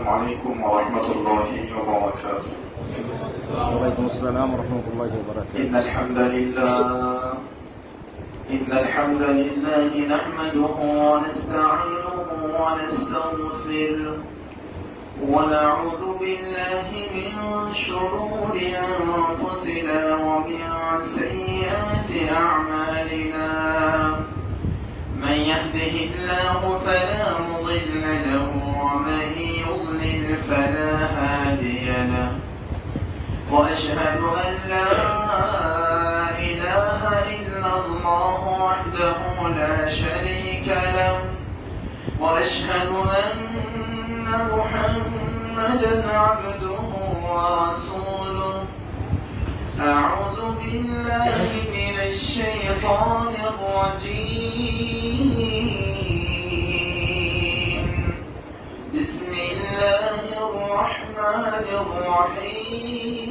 السلام عليكم ورحمة الله وبركاته. وعليكم السلام ورحمة الله وبركاته. إن الحمد لله نحمده ونستعينه ونستغفره ونعوذ بالله من شرور أنفسنا ومن سيئات أعمالنا. من يهده الله فلا مضل له ومن يضلل فلا هادي له. وأشهد أن لا إله إلا الله وحده لا شريك له. وأشهد أن محمدا عبده ورسوله. أعوذ بالله من الشيطان الرجيم. بسم الله الرحمن الرحيم.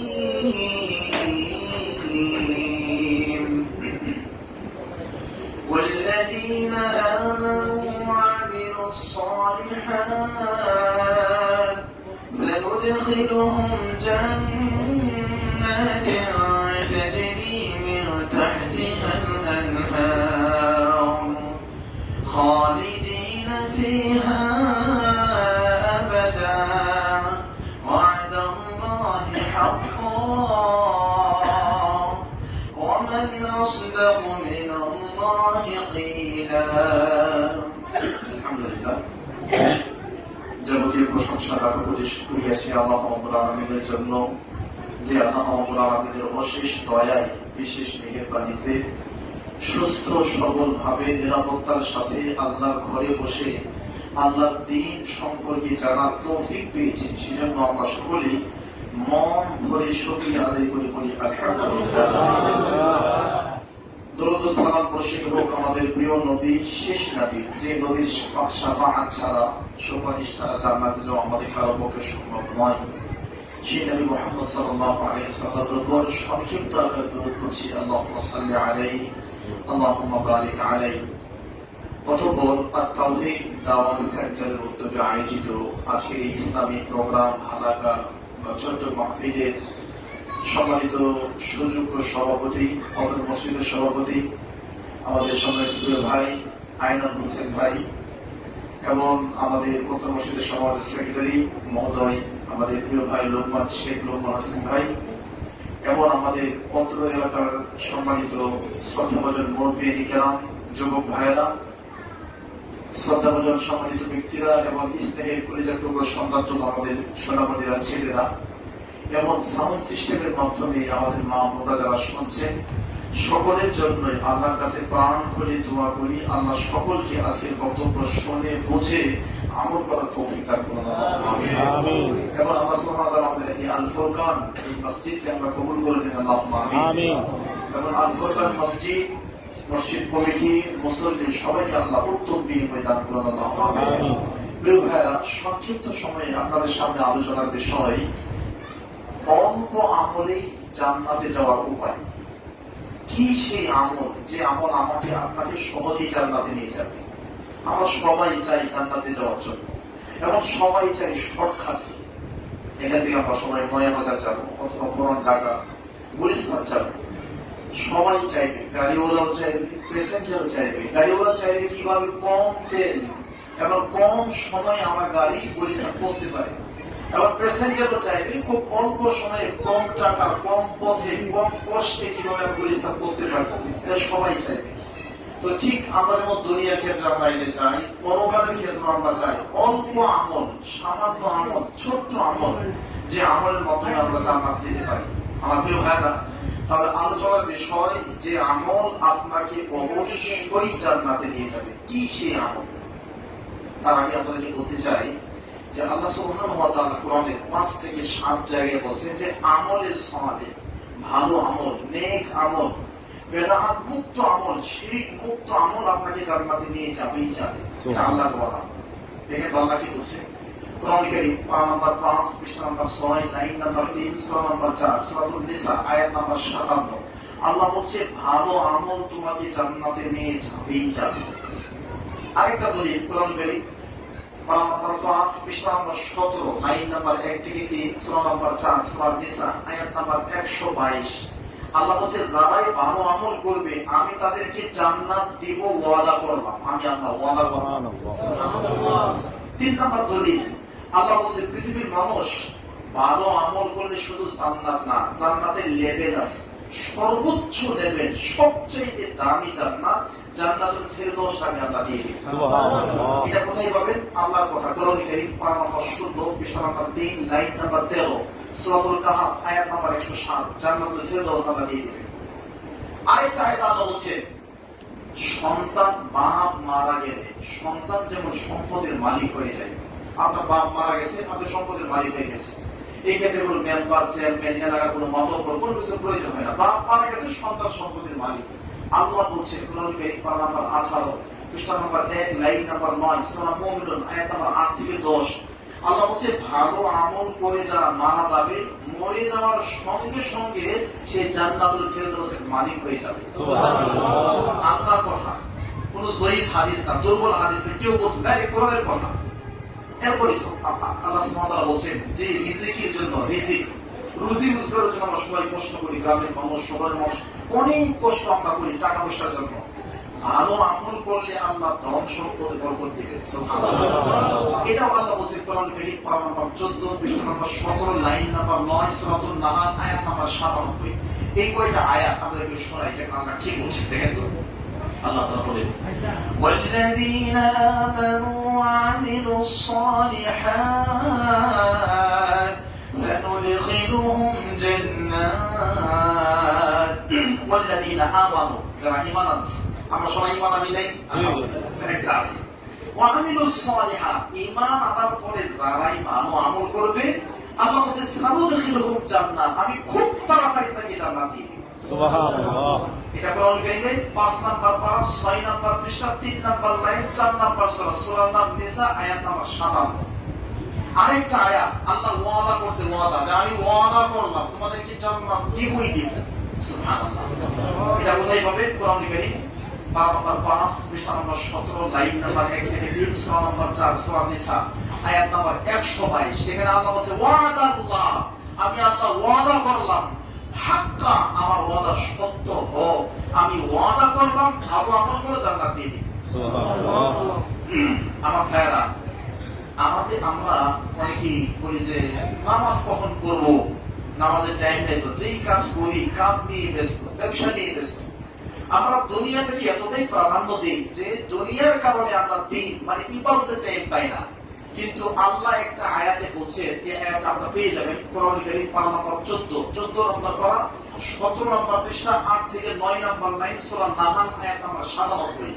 والذين آمنوا وعملوا الصالحات سندخلهم جنات تجري من تحتها الأنهار خالدين فيها أبدا وعد الله حقا ومن أصدق من الله قيلا. الحمد لله. যাবতীয় প্রশংসা তার প্রতি করিয়াছি আল্লাহ রাব্বুল আলামিনের জন্য, যে আল্লাহ রাব্বুল আলামিনের অশেষ দয়ায় বিশেষ মেহেরবানিতে সুস্থ সবল ভাবে নিরাপত্তার সাথে আল্লাহর ঘরে বসে আল্লাহর দ্বীন সম্পর্কে জানার তৌফিক পেয়েছি। সেজন্য আমরা সকলেই মন ভরে শুকরিয়া আদায় করে বলি আলহামদুলিল্লাহ। দরুদ ও সালাম বর্ষিত হোক আমাদের প্রিয় নবী, শেষ নবী, যে নবীর শাফাআত ছাড়া, সুপারিশ ছাড়া জান্নাতে যাওয়া আমাদের কারো পক্ষে সম্ভব নয়। সেই নবী মুহাম্মদ সাল্লাল্লাহু আলাইহি ওয়াসাল্লামের উপর সংক্ষিপ্ত আকারে দরুদ পড়ছি। আল্লাহুম্মা সাল্লি আলাইহি আল্লাহুম্মা বারিক আলাইহি। অতঃপর আত-তাওহীদ দাওয়াত সেন্টারের উদ্যোগে আয়োজিত আজকের এই ইসলামী প্রোগ্রাম হালাকা বা ছোট্ট মাহফিলের সম্মানিত সুযোগ্য সভাপতি, অতর মসজিদের সভাপতি, আমাদের সম্মানিত প্রিয় ভাই আইনাল হোসেন ভাই, এবং আমাদের অতর মসজিদের সমাজের সেক্রেটারি মহোদয় আমাদের প্রিয় ভাই লোকমান শেখ লোকমান হোসেন ভাই, এবং আমাদের অত্র এলাকার সম্মানিত শ্রদ্ধাভাজন মুরব্বী কেরাম, যুবক ভাইয়েরা, শ্রদ্ধাভাজন সম্মানিত ব্যক্তিরা এবং স্নেহের কলিজার টুকরো সন্তান আমাদের সোনামণিরা, ছেলেরা, এবং সাউন্ড সিস্টেমের মাধ্যমে আমাদের মা বোনরা যারা শুনছেন, সকলের জন্যই আল্লাহর কাছে প্রাণ খুলে দোয়া করি আল্লাহ সকলকে আজকের বক্তব্য শুনে বুঝে আমল করার তৌফিক দান করুন আমিন। এবং আল্লাহ সুবহানাহু ওয়া তাআলা আমাদের এই আল ফুরকান এই মসজিদকে আমরা কবুল করে নিন আল্লাহুম্মা আমিন। এবং আল ফুরকান মসজিদ কমিটি, মুসল্লি সবাইকে আল্লাহ উত্তম বিনিময় দান করুন আল্লাহুম্মা আমিন। প্রিয় ভাইরা, সংক্ষিপ্ত সময়ে আপনাদের সামনে আলোচনার বিষয় অল্প আমলেই জান্নাতে যাওয়ার উপায়। কি সেই আমল, যে আমল আমাকে আপনাকে সহজেই জান্নাতে নিয়ে যাবে? আমরা সবাই চাই জান্নাতে যাওয়ার জন্য, এবং সবাই চাই শর্টকাটে। এখান থেকে আমরা সবাই নয়াবাজার যাবো অথবা পুরান ঢাকা, গুলিস্তান যাবো, সবাই চাইবে। গাড়িওয়ালাও চাইবে, প্যাসেঞ্জারও চাইবে। গাড়িওয়ালা চাইবে কিভাবে কম তেল এবং কম সময়ে আমার গাড়ি গুলিস্তান পৌঁছতে পারে, এবং প্যাসেঞ্জারও চাইবে খুব অল্প সময়ে কম টাকা, কম পথে, কম কষ্টে কিভাবে গুলিস্তান পৌঁছতে পারবো। এটা সবাই চাইবে। তো ঠিক আমরা যেমন দুনিয়ার ক্ষেত্রে আমরা এটা চাই, পরকালের ক্ষেত্রে আমরা চাই অল্প আমল, সামান্য আমল, ছোট্ট আমল, যে আমলের মাধ্যমে আমরা জান্নাত যেতে পারি। আমার প্রিয় ভাইরা, তাহলে আলোচনার বিষয় যে আমল আপনাকে অবশ্যই জান্নাতে নিয়ে যাবে। কি সেই আমল? তার আগে আপনাদেরকে বলতে চাই যে আল্লাহ সুবহানাহু ওয়া তাআলা কোরআনে 5 থেকে 7 জায়গায় বলছেন যে আমলের সমাধি, ভালো আমল, নেক আমল, বেদাত মুক্ত আমল, শিরক মুক্ত আমল আপনাকে জান্নাতে নিয়ে যাবেই যাবে। এটা আল্লাহর ওয়াদা। দেখেন আল্লাহ কি বলছে কোরআন কারীম পারা নাম্বার 5 পৃষ্ঠা নাম্বার 6 লাইন নাম্বার 3 সূরা নাম্বার 4 সূরাতুন নিসা আয়াত নাম্বার 57। আল্লাহ বলছে ভালো আমল তোমাকে জান্নাতে নিয়ে যাবেই যাবে। আরেকটা দলিল কোরআন কারীম পারা নম্বর 5 পৃষ্ঠা নম্বর 17 লাইন নাম্বার 1 থেকে 3 সূরা নম্বর 4 সূরা নিসা আয়াত নাম্বার 122 আল্লাহ বলছে যারাই ভালো আমল করবে আমি তাদেরকে জান্নাত দিব ওয়াদা করলাম। আমি আল্লাহ ওয়াদা করলাম। সুবহানাল্লাহ। 3 নাম্বার দলিল আল্লাহ বলছে পৃথিবীর মানুষ ভালো আমল করলে শুধু জান্নাত না, জান্নাতের লেভেল আছে, সর্বোচ্চ লেভেল, সবচেয়ে দামি জান্নাত জান্নাতুল ফেরদৌস আমি আল্লাহ দিয়ে দিই। সুবহানাল্লাহ। এটা কোথায় পাবেন? আল্লাহর কথা কোরআন কারীম পারা নম্বর 16 পৃষ্ঠা নম্বর 3 লাইন নাম্বার 13 সূরাতুল কাহফ আয়াত নাম্বার 107 জান্নাতুল ফেরদৌস আল্লাহ দিয়ে দিবেন। আরেকটা আয়াত আল্লাহ বলছে সন্তান বাপ মারা গেলে সন্তান যেমন সম্পদের মালিক হয়ে যায়। আপনার বাপ মারা গেছে, আপনি সম্পদের মালিক হয়ে গেছে। এই ক্ষেত্রে কোনো মেম্বার চেয়ারম্যান এলাকা কোনো মতব্বর কোনো কিছু প্রয়োজন হয় না। বাপ মারা গেছে, সন্তান সম্পদের মালিক। আল্লাহ বলছে কোরআন কারীম পারা নাম্বার 18 পৃষ্ঠা নাম্বার 1 লাইন নাম্বার 9 সূরা মুমিনুন আয়াত নাম্বার 8 থেকে 10 আল্লাহ বলছে ভালো আমল করে যারা মারা যাবে মরে যাওয়ার সঙ্গে সঙ্গে সে জান্নাতুল ফেরদৌসের মালিক হয়ে যাবে। সুবহানাল্লাহ। আল্লাহর কথা, কোন জয়ীফ হাদিস না, দুর্বল হাদিস না, কেউ বলছে না, এই কোরআনের কথা। এরপরে আল্লাহ সুবহানাহু ওয়া তাআলা বলছেন যে রিজিকের জন্য, রিজিক রুজি রোজগারের জন্য আমরা সবাই কষ্ট করি, গ্রামের মানুষ শহরের মানুষ অনেক কষ্ট আমরা করি টাকা পয়সার জন্য। ভালো আমল করলে আল্লাহ ধন সম্পদে বরকত দিবেন। সুবহানাল্লাহ। এটা আল্লাহ বলছেন কোরআন কারীম পারা নম্বর 14 পৃষ্ঠা নম্বর 17 লাইন নাম্বার 9 সূরাতুন নাহাল আয়াত নাম্বার 97। এই কয়টা আয়াত আপনাদেরকে শোনাই যে আল্লাহ কি বলছেন দেখেন তো। আল্লাহ তাআলা বলেন والذين آمنوا وعملوا الصالحات سندخلهم جنات والذين آمنوا যারা ঈমান আনছে, আমরা সবাই ঈমান আনি নাই? একটা আছে ওয়ামিলুস সালিহাত, ঈমান আনার পরে যারাই ভালো আমল করবে আল্লাহ বলেছে সানুদখিলুহুম জান্নাত, আমি খুব তাড়াতাড়ি তাকে জান্নাত দিয়ে দেব। সুবহানাল্লাহ। এটা কোরআন কারীমে 5 নাম্বার পারা 6 নাম্বার পৃষ্ঠা 3 নাম্বার লাইন 4 নাম্বার সূরা সূরা নিসা আয়াত নাম্বার 57। আরেকটা আয়াত আল্লাহ ওয়াদা করছে, ওয়াদা যে আমি ওয়াদা করলাম তোমাদেরকে জান্নাত দিবই দিব। সুবহানাল্লাহ। এটা কোথায় পাবেন? কোরআন কারীম পারা নাম্বার 5 পৃষ্ঠা নাম্বার 17 লাইন নাম্বার 1 থেকে 3 সূরা নাম্বার 4 সূরা নিসা আয়াত নাম্বার 122। এখানে আল্লাহ বলছে ওয়াদা আল্লাহ, আমি আল্লাহ ওয়াদা করলাম, হাক্কা আমার ওয়াদা সত্য হোক, আমি ওয়াদা করলাম ভালো আমল করে জান্নাত দিয়ে দিই। সুবহানাল্লাহ। আমার ভাইয়েরা, আমরা অনেকেই বলি যে নামাজ কখন করব, নামাজের টাইম নেই, তো যেই কাজ করি কাজ নিয়ে ব্যস্ত, ব্যবসা নিয়ে ব্যস্ত। আমরা দুনিয়াটাকে এতটাই প্রাধান্য দিই যে দুনিয়ার কারণে আমরা দিন মানে ইবাদতের টাইম পাই না। কিন্তু আল্লাহ একটা আয়াতে বলছে, এই আয়াতটা আমরা পেয়ে যাবেন কোরআন কারীম পারা নম্বর 14 নম্বর পারা 17 নম্বর পৃষ্ঠা 8 থেকে 9 নম্বর লাইন সূরা নাহাল আয়াত নাম্বার 97।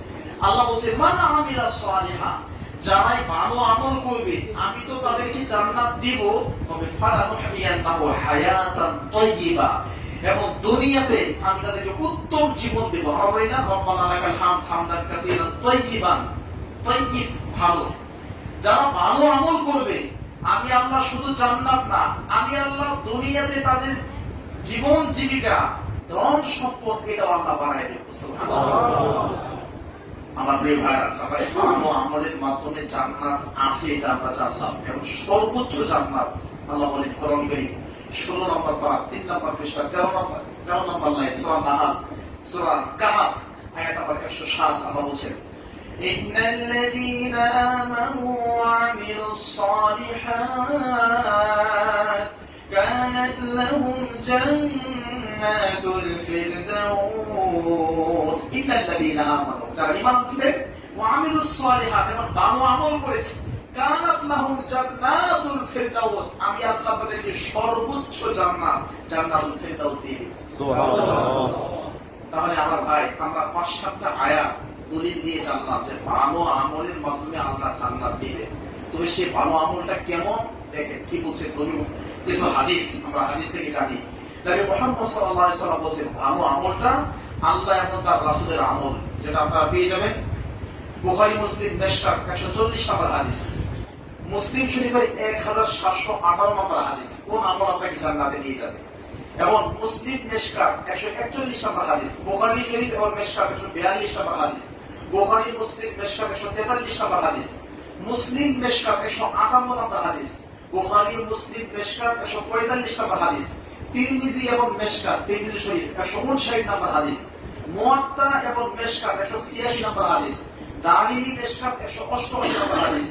আল্লাহ বলছে মান আমিলা সালিহান, যারাই ভালো আমল করবে আমি তো তাদেরকে জান্নাত দিব, তবে ফালানুহিয়ান্নাহু হায়াতান তাইয়্যিবা, এবং দুনিয়াতে আমি তাদেরকে উত্তম জীবন দেব। আমরা বলি না রব্বানা লাকাল হামদ হামদান কাসীরান তাইয়্যিবান, তাইয়্যিব ভালো। যারা ভালো আমল করবে আমি আল্লাহ শুধু জান্নাত না, আমি আল্লাহ দুনিয়াতে তাদের জীবন জীবিকা ধন সম্পদ এটাও আল্লাহ বাড়ায় দেব। সুবহানাল্লাহ। আমার প্রিয় ভাইরা, তারপরে ভালো আমলের মাধ্যমে জান্নাত আছে এটা আমরা জানলাম, এবং সর্বোচ্চ জান্নাত আল্লাহ বলেন কোরআন কারীম 16 নম্বর পারা 3 নম্বর পৃষ্ঠা 13 নম্বর লাইন সূরা নাহাল সূরা কাহফ আয়াত নাম্বার 107। আল্লাহ বলেন ইন্নাল্লাযীনা আমানু ওয়া আমিলুস সালিহাত কানাত লাহুম জান্নাতুল ফিরদাউস। ইন্নাল্লাযীনা আমানু, যারা ঈমান আনছে ওয়া আমিলুস সালিহাত, এবং ভালো আমল করেছে, কানাত লাহুম জান্নাতুল ফিরদাউস, আমি আল্লাহ তাদেরকে সর্বোচ্চ জান্নাত জান্নাতুল ফিরদাউস দিয়ে দেব। সুবহানাল্লাহ। তাহলে আমার ভাই, আমরা 5-7টা আয়াত দলিল দিয়ে জানলাম যে ভালো আমলের মাধ্যমে আল্লাহ জান্নাত দিবে। তবে সেই ভালো আমলটা কেমন দেখেন কি বলছে দলিল, কিছু হাদিস আমরা হাদিস থেকে জানি। নবী মুহাম্মদ সাল্লাল্লাহু আলাইহি ওয়াসাল্লাম বলেছেন ভালো আমলটা আল্লাহ এবং তার রাসূলের আমল, যেটা আপনারা পেয়ে যাবেন বুখারী মুসলিম মেশকাত 140 নম্বর হাদিস, মুসলিম শরীফের 1758 নম্বর হাদিস, কোন আমল আপনাকে জান্নাতে নিয়ে যাবে। এবং মুসলিম মেশকাত 141 নম্বর হাদিস, বুখারী শরীফ এবং মেশকাত 142 নম্বর হাদিস, বুখারী মুসলিম মেশকাত 143 নম্বর হাদিস, মুসলিম মেশকাত 158 নম্বর হাদিস, বুখারী মুসলিম মেশকাত 145 নম্বর হাদিস, তিরমিজি এবং মেশকাত তিরমিজি শরীফ 159 নম্বর হাদিস, মুয়াত্তা এবং মেশকাত 186 নম্বর হাদিস, দারিমি মেশকাত 188 নম্বর হাদিস,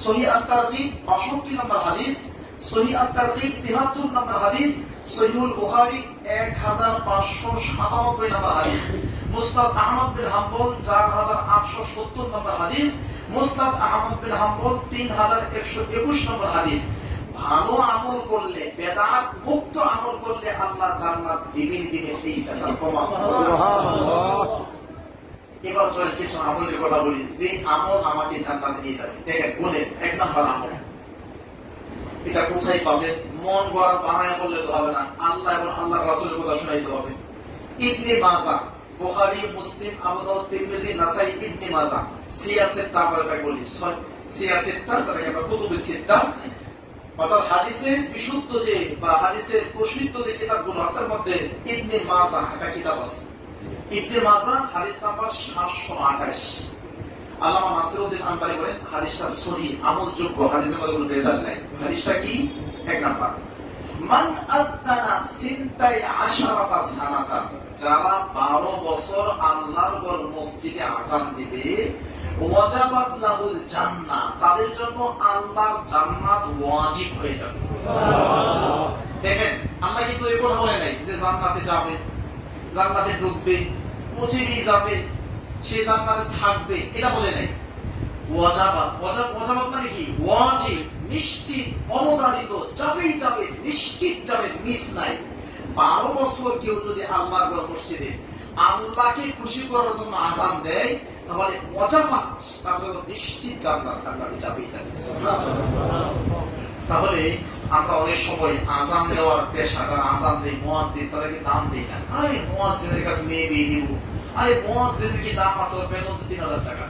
সহিহ আত-তারগীব 62 নম্বর হাদিস, সহিহ আত-তারগীব 73 নম্বর হাদিস, সহিহুল বুখারী 1597 নম্বর হাদিস, মুসনাদ আহমদ বিন হাম্বল 4870 নম্বর হাদিস, মুসনাদ আহমদ বিন হাম্বল 3121 নম্বর হাদিস। ভালো আমল করলে, বেদাত মুক্ত আমল করলে আল্লাহ জান্নাত দিবেন দিবেন, এই কথা প্রমাণ। সুবহানাল্লাহ। এবার চলে কিছু আমলের কথা বলি, যে আমল আমাকে জান্নাতে নিয়ে যাবে। দেখেন গুণের 1 নম্বর আমল, এটা কোথায় পাবেন? মন গড়া বানায় বললে তো হবে না, আল্লাহ এবং আল্লাহর রাসূলের কথা শোনাইতে হবে। ইবনে মাজাহ, বুখারী মুসলিম আবু দাউদ তিরমিজি নাসাই ইবনে মাজাহ, সিয়াসেত্তা আমরা এটা বলি, সিয়াসেত্তা যেটাকে আমরা কুতুবে সিত্তা, অর্থাৎ হাদিসের বিশুদ্ধ যে বা হাদিসের প্রসিদ্ধ যে কিতাবগুলো আছে তার মধ্যে ইবনে মাজাহ একটা কিতাব আছে। ইবনে মাজাহ হাদিস নাম্বার 728। আল্লামা নাসিরউদ্দিন আনবারী বলেন হাদিসটা সহিহ, আমলযোগ্য, হাদিসের মধ্যে কোনো ভেজাল নাই। হাদিসটা কি? 1 নাম্বার, মান আদানা সিনতাই আশারাতা সানাতান, যারা 12 বছর আল্লাহর ঘর মসজিদে আযান দিবে, ওয়াজাবাত লাহুল জান্নাহ, তাদের জন্য আল্লাহর জান্নাত ওয়াজিব হয়ে যাবে। সুবহানাল্লাহ। দেখেন আল্লাহ কিন্তু এই কথা বলে নাই যে জান্নাতে যাবে, জান্নাতে ঢুকবে, মুজিবই যাবে, সে জান্নাতে থাকবে, এটা বলে নাই। ওয়াজাবাত, ওয়াজাবাত মানে কি? ওয়াজিব, নিশ্চিত, অনুদানিত, যাবেই যাবে, নিশ্চিত যাবে, মিস নাই। 12 বছর কেউ যদি আল্লাহর ঘর মসজিদে আল্লাহকে খুশি করার জন্য আযান দেয়, তাহলে ওয়াজাবাত, তার জন্য নিশ্চিত জান্নাতে যাবেই যাবে। তাহলে আমরা অনেক সময় আযান দেওয়ার পেশা, যারা আযান দেয় মুয়াজ্জিন, তাদেরকে দাম দেই না। আরে মুয়াজ্জিনের কাছে মেয়ে বিয়ে দিব, আরে মুয়াজ্জিনের কি দাম আছে? বেতন তো 3000 টাকা।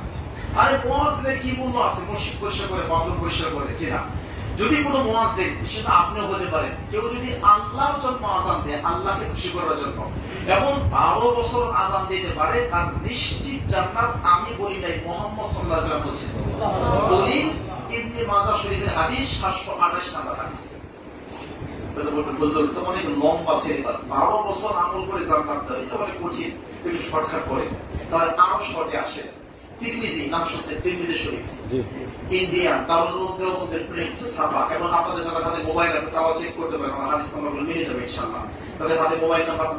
আরে মুয়াজ্জিনের কি মূল্য আছে? মসজিদ পরিষ্কার করে, বাথরুম পরিষ্কার করে, চিনা। যদি কোনো মুয়াজ্জিন, সেটা আপনিও হতে পারেন, কেউ যদি আল্লাহর জন্য আযান দেয়, আল্লাহকে খুশি করার জন্য, এবং 12 বছর আযান দিতে পারে, তার নিশ্চিত জান্নাত। আমি বলি নাই, মুহাম্মদ সাল্লাল্লাহু আলাইহি ওয়াসাল্লাম বলেছেন। দলিল ইবনে মাজাহ শরীফের হাদিস 728 নম্বর হাদিস। বুঝুন তো, অনেক লম্বা সিলেবাস, 12 বছর আমল করে জান্নাত পাওয়া, এটা অনেক কঠিন, একটু শর্টকাট করে, তাহলে আরো শর্টে আসে। তিরমিজি, নাম শুনছেন? তিরমিজি শরীফ, ইন্ডিয়ান দারুল উলুম দেওবন্দের প্রিন্ট ছাপা, এবং আপনাদের যারা হাতে মোবাইল আছে তারাও চেক করতে পারেন, আমার হাদিস নাম্বারগুলো মিলে যাবে ইনশাআল্লাহ। তাদের হাতে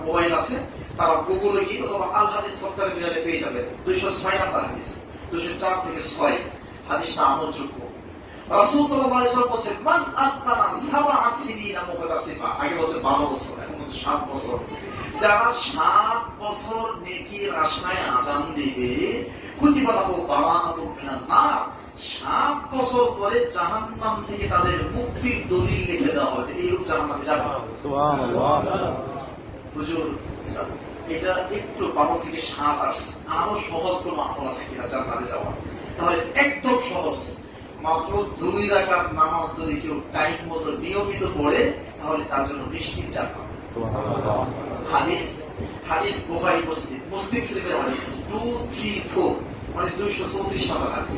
মোবাইল আছে, তারা গুগলে গিয়ে অথবা আল হাদিস সফটওয়্যার মিলালে পেয়ে যাবে। 206 নম্বর হাদিস, 204 থেকে 6 হাদিসটা আমলযোগ্য। রাসূল সাল্লাল্লাহু আলাইহি ওয়াসাল্লাম বলেছেন, মান আতানা 7 সিনিনা মুহতাসিবা, আগে বলেছেন 12 বছর, এখন বলেছেন 7 বছর। যারা 7 বছর নেকির আশায় আযান দিবে, কুতিবা লাহু বারাআতুম মিনান নার, 7 বছর পরে জাহান্নাম থেকে তাদের মুক্তির দলিল লিখে দেওয়া হবে, এই লোক জাহান্নামে যাবে। সুবহানাল্লাহ। হুজুর, এটা একটু 12 থেকে 7 আসছে, আরো সহজ কোন আমল আছে কিনা জান্নাতে যাওয়া? তাহলে একদম সহজ, মাত্র 2 রাকাত নামাজ যদি কেউ টাইম মতো নিয়মিত পড়ে, তাহলে তার জন্য নিশ্চিত জান্নাত। সুবহানাল্লাহ। হাদিস বুখারী মুসলিম শরীফের হাদিস 234, মানে 234 নম্বর হাদিস।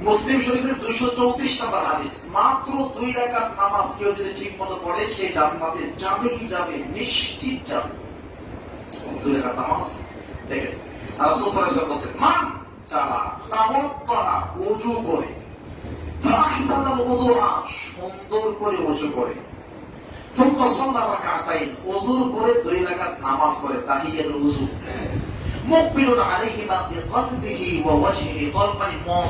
মুসলিম শরীফের 234 নম্বর হাদিস, মাত্র 2 রাকাত নামাজ কেউ যদি ঠিক মতো পড়ে, সে জান্নাতে যাবেই যাবে, নিশ্চিত যাবে। 2 রাকাত নামাজ। দেখেন রাসূল সাল্লাল্লাহু আলাইহি ওয়াসাল্লাম বলেছেন, মান যারা তাওয়াক্কালা, ওযু করে, ফাহসানাল উযুআ, সুন্দর করে ওযু করে, সুম্মা সাল্লা রাকাতাইন, ওযুর পরে 2 রাকাত নামাজ পড়ে, তাহিয়াতুল ওযু, মুকবিলুন আলাইহিমা বিকলবিহি ওয়া ওয়াজহিহি, কলব মানে মন,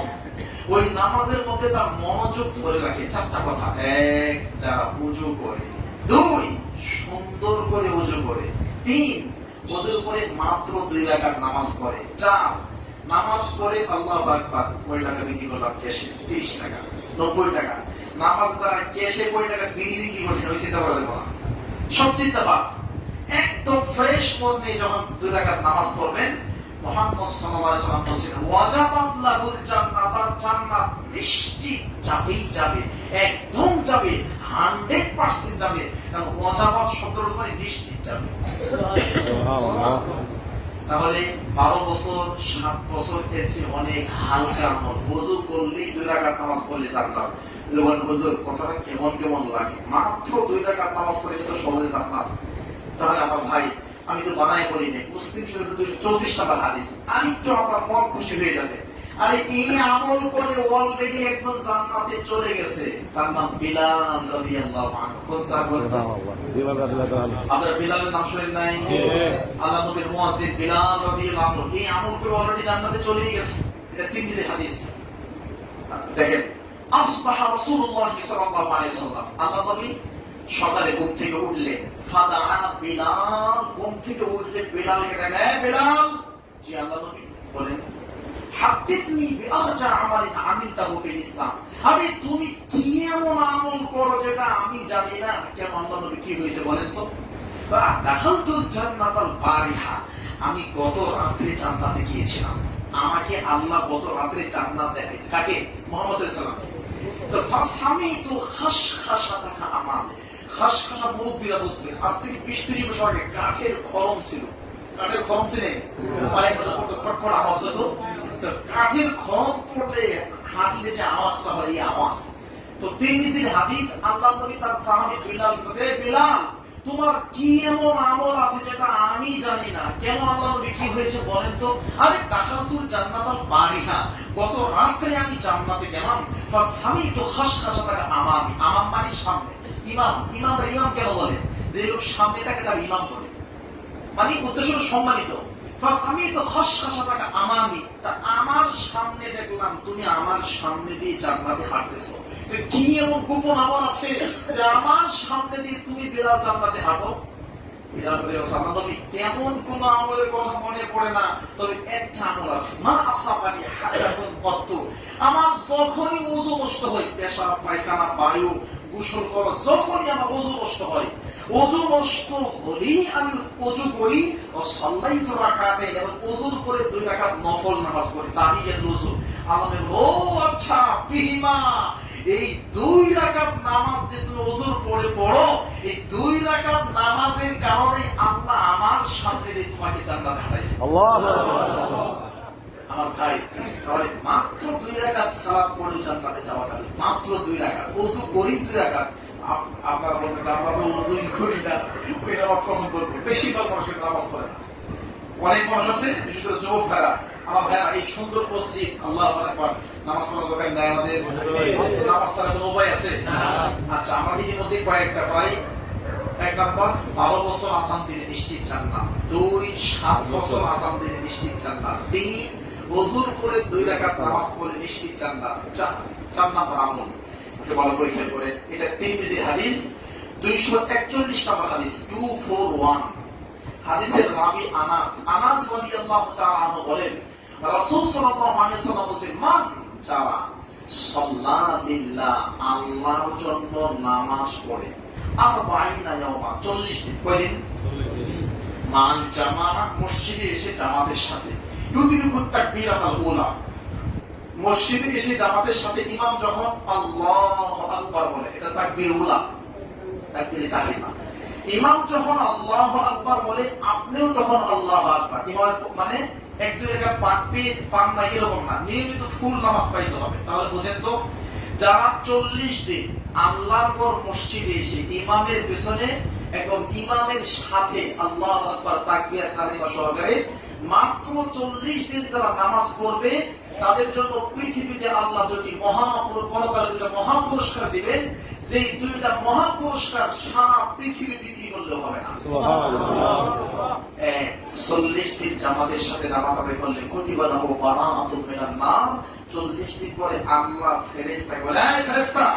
ওই নামাজের মধ্যে তার মনোযোগ ধরে রাখে। 4টা কথা: 1, যারা ওযু করে; 2, সুন্দর করে ওযু করে; 3, ওযুর পরে মাত্র 2 রাকাত নামাজ পড়ে; 4, নামাজ পড়ে আল্লাহু আকবার, ওই টাকা বিক্রি করলাম ক্যাশে 30 টাকা, 90 টাকা। নামাজ দ্বারা ক্যাশে কয় টাকা বিক্রি করছে, ওই চিন্তা করা যাবে না, সব চিন্তা বাদ। একদম ফ্রেশ মন নিয়ে যখন 2 রাকাত নামাজ পড়বেন, মুহাম্মদ সাল্লাল্লাহু আলাইহি ওয়াসাল্লাম বলেছেন, ওয়াজাবাত লাহুল জান্নাত, জান্নাত নিশ্চিত যাবেই যাবে, একদম যাবে, 100% যাবে। কারণ ওয়াজাবাত শব্দটা মানে নিশ্চিত যাবে। সুবহানাল্লাহ। তাহলে 12 বছর 7 বছর এর চেয়ে অনেক হালকা আমল। ওযু করলেই 2 রাকাত নামাজ পড়লে জান্নাত। লোকের হুজুর কথাটা কেমন কেমন লাগে, মাত্র 2 রাকাত নামাজ পড়লে তো সহজে জান্নাত। তাহলে আমার ভাই, আমি তো বানাই বলি না, মুসলিম শরীফের 234 নম্বর হাদিস, আরেকটু আপনার মন খুশি হয়ে যাবে। আরে এই আমল করে অলরেডি একজন জান্নাতে চলে গেছে, তার নাম বিলাল রাদিয়াল্লাহু আনহু। কোন সাহাবী? সুবহানাল্লাহ। বিলাল রাদিয়াল্লাহু আনহু। আপনারা বিলালের নাম শুনেন নাই? আল্লাহ নবীর মুয়াজ্জিন বিলাল রাদিয়াল্লাহু আনহু এই আমল করে অলরেডি জান্নাতে চলে গেছে। এটা তিরমিজি হাদিস। দেখেন, আসবাহা রাসূলুল্লাহ সাল্লাল্লাহু আলাইহি ওয়াসাল্লাম, আল্লাহ নবী সকালে ঘুম থেকে উঠলেন, ফাদাআ বিলাল, ঘুম থেকে উঠলে বিলালকে ডাকলেন, বিলাল। জি আল্লাহ নবী বলেন, হাদিসনি বিআরজা আমালিন আমিলতাহু ফিল ইসলাম। আরে তুমি কি এমন আমল করো যেটা আমি জানি না? কেন আল্লাহ নবী, কি হয়েছে বলেন তো? দাখালতুল জান্নাতাল বারিহা, আমি গত রাতে জান্নাতে গিয়েছিলাম। আমাকে আল্লাহ গত রাতে জান্নাত দেখাইছে। কাকে? মুহাম্মদ সাল্লাল্লাহু আলাইহি ওয়াসাল্লাম। তো ফাসামিতু খাশখাশাতাকা আমাম, খাশখাশা মুরব্বিরা বুঝবেন, আজ থেকে 20-30 বছর আগে কাঠের খড়ম ছিল। কাঠের খড়ম ছিল, পায়ের মধ্যে পড়তে খটখট আওয়াজ হতো। কাঠের খড়ম পড়লে হাঁটলে যে আওয়াজটা হয়, এই আওয়াজ। তো তিরমিজির হাদিস, আল্লাহ নবী তার সাহাবী বিলাল বলে, বিলাল তোমার কি এমন আমল আছে যেটা আমি জানি না? কেন আল্লাহ নবী, কি হয়েছে বলেন তো? আরে দাখালতুল জান্নাতাল বারিহা, গত রাতে আমি জান্নাতে গেলাম। ফাসামিতু খাশখাশাতাকা আমামি, আমাম মানে সামনে। ইমাম, ইমামরা ইমাম কেন বলে? যে লোক সামনে থাকে তার ইমাম বলে, মানে উদ্দেশ্য সম্মানিত। ফাসামিতু খাশখাশাতাকা আমামি, তা আমার সামনে দেখলাম তুমি আমার সামনে দিয়ে জান্নাতে হাঁটতেছো। তো কি এমন গোপন আমল আছে যে আমার সামনে দিয়ে তুমি বিলাল জান্নাতে হাঁটো? বিলাল বলে, আল্লাহ নবী তেমন কোন আমলের কথা মনে পড়ে না, তবে একটা আমল আছে। মা আসলামানি হায়াতুন কত্তু, আমার যখনই ওযু নষ্ট হয়, পেশাব পায়খানা বায়ু গোসল করা, যখনই আমার ওযু নষ্ট হয়, ওযু নষ্ট হলেই আমি ওযু করি ও সাল্লাইতু রাকাতাইন, এবং ওযুর পরে 2 রাকাত নফল নামাজ পড়ি, তাহিয়াতুল ওযু। আমাদের, ও আচ্ছা, বিহিমা, এই 2 রাকাত নামাজ যে তুমি ওযুর পরে পড়ো, এই 2 রাকাত নামাজের কারণে আল্লাহ আমার সামনে দিয়ে তোমাকে জান্নাতে হাঁটাইছে। আল্লাহু আকবার। আমার ভাই, তাহলে মাত্র 2 রাকাত সালাত পড়ে জান্নাতে যাওয়া যাবে। মাত্র 2 রাকাত ওযু করি, 2 রাকাত। আপনারা বলবেন যে আমরা তো ওযুই করি না, ওই নামাজ কখন পড়বো? বেশিরভাগ মানুষ কিন্তু নামাজ পড়ে না। অনেক মানুষ আছে, বিশেষ করে যুবক ভাইরা, আমার ভাইরা, এই সুন্দর মসজিদ, আল্লাহু আকবার, নামাজ পড়ার দরকার নাই আমাদের? নামাজ ছাড়া কোনো উপায় আছে? আচ্ছা, আমরা ইতিমধ্যে কয়েকটা, প্রায় 1 নম্বর 12 বছর আসাম দিলে নিশ্চিত জান্নাত, 2 7 বছর আসাম দিলে নিশ্চিত জান্নাত, 3 ওযুর পরে 2 রাকাত নামাজ পড়ে নিশ্চিত জান্নাত, 4 নম্বর আমল। একটু ভালো করে খেয়াল করেন, এটা তিরমিজির হাদিস, 241 নম্বর হাদিস, 241। হাদিসের রাবি আনাস, আনাস রাদিয়াল্লাহু তাআলা আনহু বলেন, রাসূল সাল্লাল্লাহু আলাইহি ওয়াসাল্লাম বলেছেন, মান যারা সাল্লা লিল্লাহ, আল্লাহর জন্য নামাজ পড়ে, 40 ইয়াওমা, 40 দিন। কয়দিন? মান জামাআ, মসজিদে এসে জামাতের সাথে, ইউদিরুকুত তাকবীরাতুল উলা, মসজিদে এসে জামাতের সাথে ইমাম যখন আল্লাহু আকবার বলে, এটা তাকবীর উলা, তাকবীরে তাহরিমা। ইমাম যখন আল্লাহু আকবার বলে, আপনিও তখন আল্লাহু আকবার। ইমাম মানে 1-2 রাকাত পান না এরকম না, নিয়মিত ফুল নামাজ পাইতে হবে। তাহলে বুঝেন তো, যারা 40 দিন আল্লাহর পর মসজিদে এসে ইমামের পেছনে এবং ইমামের সাথে আল্লাহু আকবার তাকবীর তাহরিমা সহকারে মাত্র 40 দিন যারা নামাজ পড়বে, তাদের জন্য পৃথিবীতে আল্লাহ 2টি মহা পুরস্কার দিবেন, যে 2টা মহা পুরস্কার সারা পৃথিবী বিক্রি করলে হবে না। সুবহানাল্লাহ। 40 দিন জামাতের সাথে নামাজ আদায় করলে কুতিবা লাহু বারাআতুম মিনান নার, 40 দিন পরে আল্লাহ ফেরেশতাকে বলে, এই ফেরেশতা,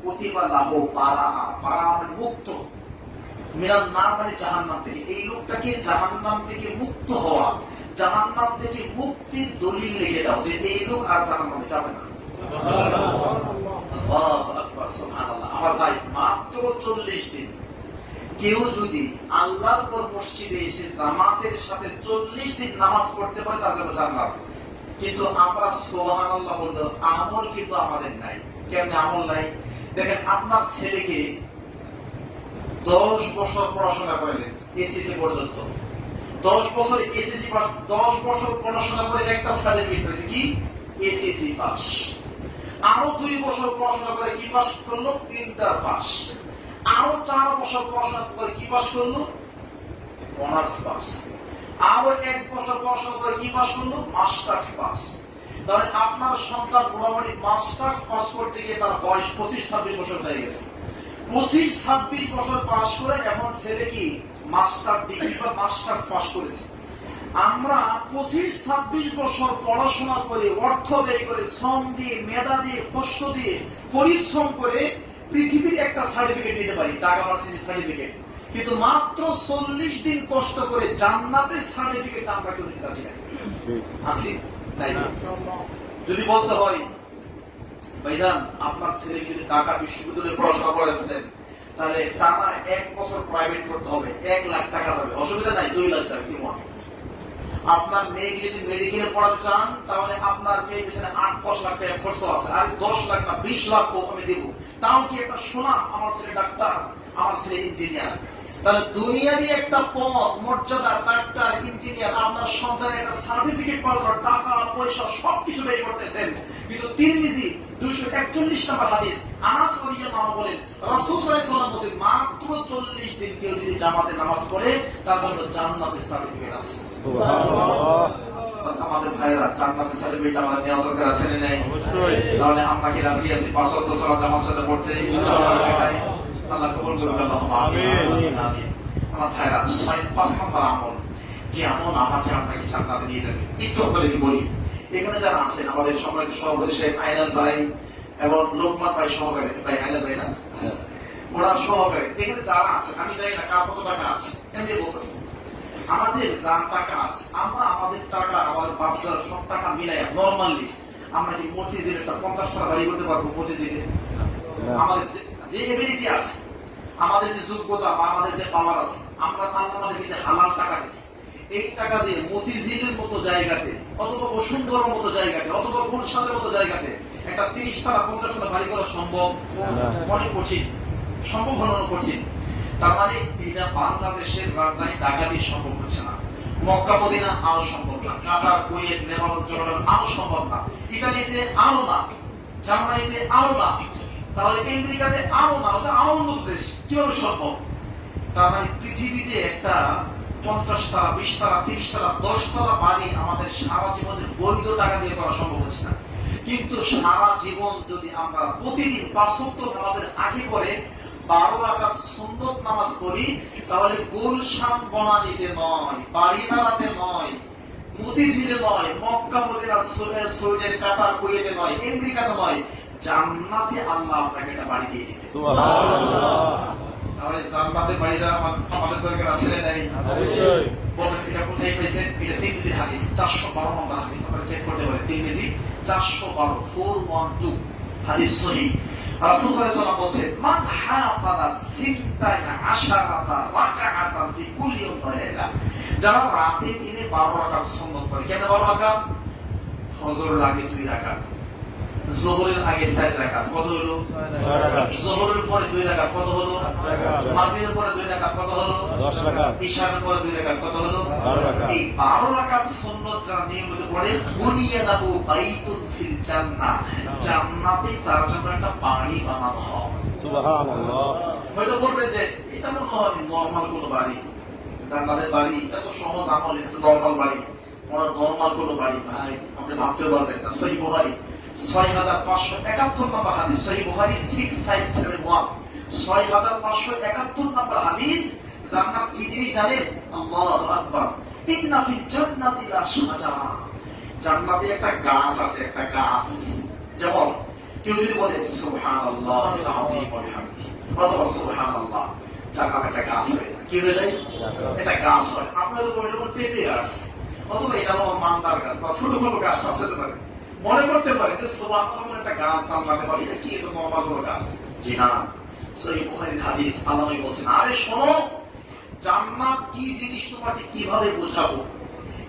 কুতিবা লাহু বারাআ, বারাআ মানে মুক্ত, মিনান নার মানে জাহান্নাম থেকে। এই লোকটাকে জাহান্নাম থেকে মুক্ত হওয়া, জাহান্নাম থেকে মুক্তির দলিল লিখে দাও, যে এই লোক আর জাহান্নামে যাবে না। আল্লাহু আকবার, সুবহানাল্লাহ। আমার ভাই, মাত্র 40 দিন কেউ যদি আল্লাহর পর মসজিদে এসে জামাতের সাথে 40 দিন নামাজ পড়তে পারে, তার জন্য জান্নাত। কিন্তু আমরা সুবহানাল্লাহ বলতে আমল কিন্তু আমাদের নাই। কেমনে আমল নাই? দেখেন, আপনার ছেলেকে 10 বছর পড়াশোনা করালেন, এসএসসি পর্যন্ত, 10 বছর এসএসসি পাস, 10 বছর পড়াশোনা করে একটা সার্টিফিকেট পেয়েছে কি এসএসসি পাস। আরো 2 বছর পড়াশোনা করে কি পাস করলো ইন্টার পাস। আরো 4 বছর পড়াশোনা করে কি পাস করলো অনার্স পাস। আরো 1 বছর পড়াশোনা করে কি পাস করলো মাস্টার্স পাস। তাহলে আপনার সন্তান মোটামুটি মাস্টার্স পাস করতে গিয়ে তার বয়স 25-26 বছর হয়ে গেছে। 25-26 বছর পাস করে এখন ছেলে কি মাস্টার ডিগ্রি বা মাস্টার্স পাস করেছে। আমরা 25-26 বছর পড়াশোনা করে, অর্থ ব্যয় করে, শ্রম দিয়ে, মেধা দিয়ে, কষ্ট দিয়ে, পরিশ্রম করে পৃথিবীর একটা সার্টিফিকেট নিতে পারি, ঢাকা ভার্সিটির সার্টিফিকেট। কিন্তু মাত্র 40 দিন কষ্ট করে জান্নাতের সার্টিফিকেট আমরা কেউ নিতে পারছি না। আছি নাই? যদি বলতে হয় ভাইজান আপনার ছেলে যদি ঢাকা বিশ্ববিদ্যালয়ে পড়াশোনা করাচ্ছেন, তাহলে টানা 1 বছর প্রাইভেট করতে হবে, 1 লাখ টাকা যাবে, অসুবিধা নাই, 2 লাখ যাবে। কি মনে আপনার মেয়েকে যদি মেডিকেলে পড়াতে চান, তাহলে আপনার মেয়ের পিছনে 8-10 লাখ টাকা খরচ আছে, আর 10 লাখ না 20 লাখ আমি দেবো। তাও কি একটা শোনা আমার ছেলে ডাক্তার, আমার ছেলে ইঞ্জিনিয়ার। তাহলে দুনিয়ারই একটা পদ, মর্যাদা, ডাক্তার, ইঞ্জিনিয়ার, আপনার সন্তানের একটা সার্টিফিকেট পাওয়ার টাকা পয়সা সবকিছু ব্যয় করতেছেন। কিন্তু তিরমিজি 241 নম্বর হাদিস, আনাস রাদিয়াল্লাহু আনহু বলেন রাসূল সাল্লাল্লাহু আলাইহি ওয়াসাল্লাম বলেন মাত্র 40 দিন কেউ যদি জামাতে নামাজ পড়ে তার জন্য জান্নাতের সার্টিফিকেট আছে। সুবহানাল্লাহ। আমাদের ভাইরা জান্নাতের সার্টিফিকেট আমাদের নেওয়া দরকার আছে না নাই? অবশ্যই। তাহলে আমরা কি রাজি আছি 5 ওয়াক্ত সালাত জামাতের সাথে পড়তে? ইনশাআল্লাহ। আল্লাহ কবুল করুন। আল্লাহুম্মা আমিন। আমিন। আমার ভাইরা 5 নম্বর আমল, যে আমল আমাকে আপনাকে জান্নাতে নিয়ে যাবে। একটু আপনাদেরকে বলি, এখানে যারা আছেন আমাদের সম্মানিত সভাপতি সাহেব আইনাল ভাই এবং লোকমান ভাই সহকারী, ভাই আইনাল ভাই না, ওরা সহকারী, এখানে যারা আছেন আমি জানি না কার কত টাকা আছে, এমনি বলতেছি আমাদের যার টাকা আছে, আমরা আমাদের টাকা আমাদের বাচ্চারা সব টাকা মিলাইয়া নর্মালি আমরা কি মতিঝিল একটা 50 টাকা বাড়ি করতে পারবো? মতিঝিলে আমাদের যে এবিলিটি আছে, আমাদের যে যোগ্যতা বা আমাদের যে পাওয়ার আছে, আমরা আমাদেরকে যে হালাল টাকা দিচ্ছি, এই টাকা দিয়ে মতিঝিলের মতো জায়গাতে অথবা বসুন্ধরার মতো জায়গাতে অথবা গুলশানের মতো জায়গাতে একটা 30 টাকা 50 টাকা বাড়ি করা সম্ভব? অনেক কঠিন, সম্ভব হলো কঠিন। তার মানে এটা বাংলাদেশের রাজধানী ঢাকা দিয়ে সম্ভব হচ্ছে না, মক্কা মদিনা আরো সম্ভব না, কাতার, কুয়েত, নেপাল, জর্ডান আরো সম্ভব না, ইতালিতে আরো না, জার্মানিতে আরো না, তাহলে আমেরিকাতে আরো না, ওটা আরো উন্নত দেশ, কিভাবে সম্ভব? তার মানে পৃথিবীতে একটা 50 টাকা 20 টাকা 30 টাকা 10 টাকা বাড়ি আমাদের সারা জীবনের বৈধ টাকা দিয়ে করা সম্ভব হচ্ছে না। কিন্তু সারা জীবন যদি আমরা প্রতিদিন 5 ওয়াক্ত নামাজের আগে পরে 12 রাকাত সুন্নত নামাজ পড়ি, তাহলে গুলশান বনানীতে নয়, বাড়িধারাতে নয়, মতিঝিলে নয়, মক্কা মদিনা সৌদির কাতার কুয়েতে নয়, আমেরিকাতে নয়, জান্নাতে আল্লাহ আপনাকে এটা বাড়ি দিয়ে দিবে। সুবহানাল্লাহ। তাহলে জান্নাতের বাড়িটা আমাদের দরকার আছে না নাই? অবশ্যই। বলেন এটা কোথায় পেয়েছেন? এটা তিরমিজির হাদিস 412 নম্বর হাদিস, আপনারা চেক করতে পারেন। তিরমিজি 412 412 হাদিস সহিহ। রাসূল সাল্লাল্লাহু আলাইহি ওয়াসাল্লাম বলেন মান হাফাযা 16 রাকাআতান ফি কুল্লি ইয়াউম ওয়া লাইলা, যারা রাতে দিনে 12 রাকাত সুন্নাত পড়ে। কেন 12 রাকাত? ফজরের আগে 2 রাকাত, যোহরের আগে 4 রাকাত, কত হলো? 6 রাকাত। যোহরের পরে 2 রাকাত, কত হলো? 8 রাকাত। মাগরিবের পরে 2 রাকাত, কত হলো? 10 রাকাত। ইশার পরে 2 রাকাত, কত হলো? 12 রাকাত। এই 12 রাকাত সুন্নাত যারা নিয়মিত পড়ে, বুনিয়া লাহু বাইতুন ফিল জান্নাহ, জান্নাতে তার জন্য একটা বাড়ি বানানো হবে। সুবহানাল্লাহ। হয়তো বলবে যে এটা মনে হয় নরমাল কোনো বাড়ি, জান্নাতের বাড়ি এত সহজ আমল, এটা নরমাল বাড়ি, নরমাল কোনো বাড়ি ভাই আপনি ভাবতে পারবেন না। সহিহ বুখারী 6571 নম্বর হাদিস, সহিহ বুখারী 6571, 6571 নম্বর হাদিস। জান্নাত কি জিনিস জানেন? আল্লাহু আকবার। ইন্না ফিল জান্নাতি লা শাজারা, জান্নাতে একটা গাছ আছে, একটা গাছ। যেমন কেউ যদি বলে সুবহানাল্লাহিল আযীম ওয়া বিহামদিহি অথবা সুবহানাল্লাহ, জান্নাতে একটা গাছ হয়ে যায়। কি হয়ে যায়? একটা গাছ হয়। আপনারা তো বলেন পেঁপে গাছ অথবা এটা হলো মান্দার গাছ বা ছোট কোনো গাছ টাছ হতে পারে, মনে করতে পারে যে সুবহানাল্লাহ একটা গাছ জান্নাতে পাবে, এটা কি এত নরমাল কোনো গাছ? জি না, সহিহ বুখারীর হাদিস। আল্লাহ বলেছেন আরে শোনো, জান্নাত কি জিনিস তোমাকে কিভাবে বোঝাবো।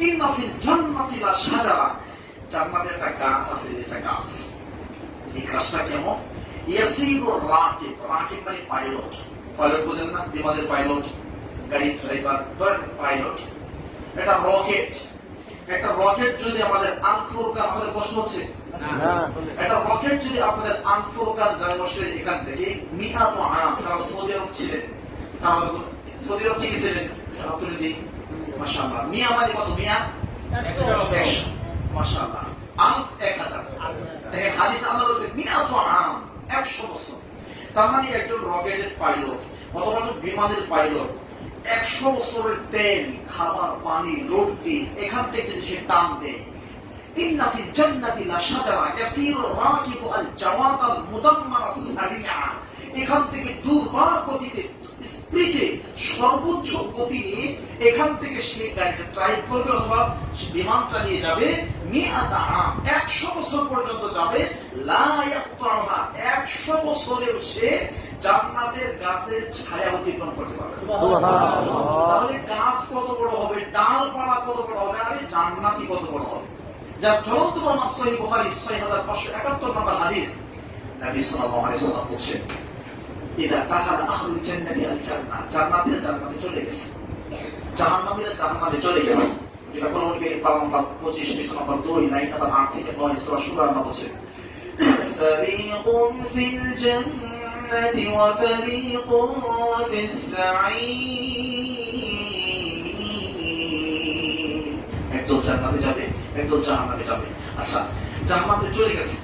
ইন্না ফিল জান্নাতি লা শাজারা, জান্নাতে একটা গাছ আছে, যেটা গাছ, এই গাছটা কেমন? ইয়াসিরুর রাকিব, রাকিব মানে পাইলট, পাইলট বোঝেন না? বিমানের পাইলট, গাড়ির ড্রাইভার, ধরেন পাইলট। এটা রকেট। একটা রকেট যদি আমাদের আনফোরকান, আমাদের প্রশ্ন হচ্ছে একটা রকেট যদি আপনাদের আনফোরকান যায় বসে এখান থেকে মিয়াত আম, তারা সৌদি আরব ছিলেন, সৌদি আরব থেকে ছিলেন তুলে দিই। মাশাআল্লাহ, মিয়া মানে কত? মিয়া 100, মাশাআল্লাহ, আলফ 1000। দেখেন হাদিসে আল্লাহ বলেছে মিয়াত আম, 100 বছর। তার মানে একজন রকেটের পাইলট অথবা বিমানের পাইলট 100 বছরের তেল, খাবার, পানি লোড দিয়ে এখান থেকে যদি সে টান দেয়, ইন্না ফিল জান্নাতি লাশাজারা ইয়াসিরু রাকিবু আল জাওয়াতাল মুদাম্মারা সারিয়া, এখান থেকে দুর্বার গতিতে স্পিডে সর্বোচ্চ গতি নিয়ে এখান থেকে সে গাড়িটা ড্রাইভ করবে অথবা সে বিমান চালিয়ে যাবে, মিআতা আম, 100 বছর পর্যন্ত যাবে, লা ইয়াকতাউহা, 100 বছরেও সে জান্নাতের গাছের ছায়া অতিক্রম করতে পারবে। সুবহানাল্লাহ। তাহলে গাছ কত বড় হবে, ডালপালা কত বড় হবে, আর জান্নাতি কত বড় হবে। যার জ্বলন্ত প্রমাণ সহিহ বুখারী 6571 নম্বর হাদিস, নবী সাল্লাল্লাহু আলাইহি ওয়াসাল্লাম বলেছেন, ইদা দাখালা আহলুল জান্নাতি আল জান্নাহ, জান্নাতীরা জান্নাতে চলে গেছে, জাহান্নামীরা জাহান্নামে চলে গেছে। যেটা কোরআন কারীম পারা নম্বর 25 পৃষ্ঠা নম্বর 2 লাইন নম্বর 8 থেকে 9 সূরা শুরা আল্লাহ বলেছেন, ফারীকুন ফিল জান্নাতি ওয়া ফারীকুন ফিস সাঈর, একদল জান্নাতে যাবে, একদল জাহান্নামে যাবে। আচ্ছা, জাহান্নামে চলে গেছে,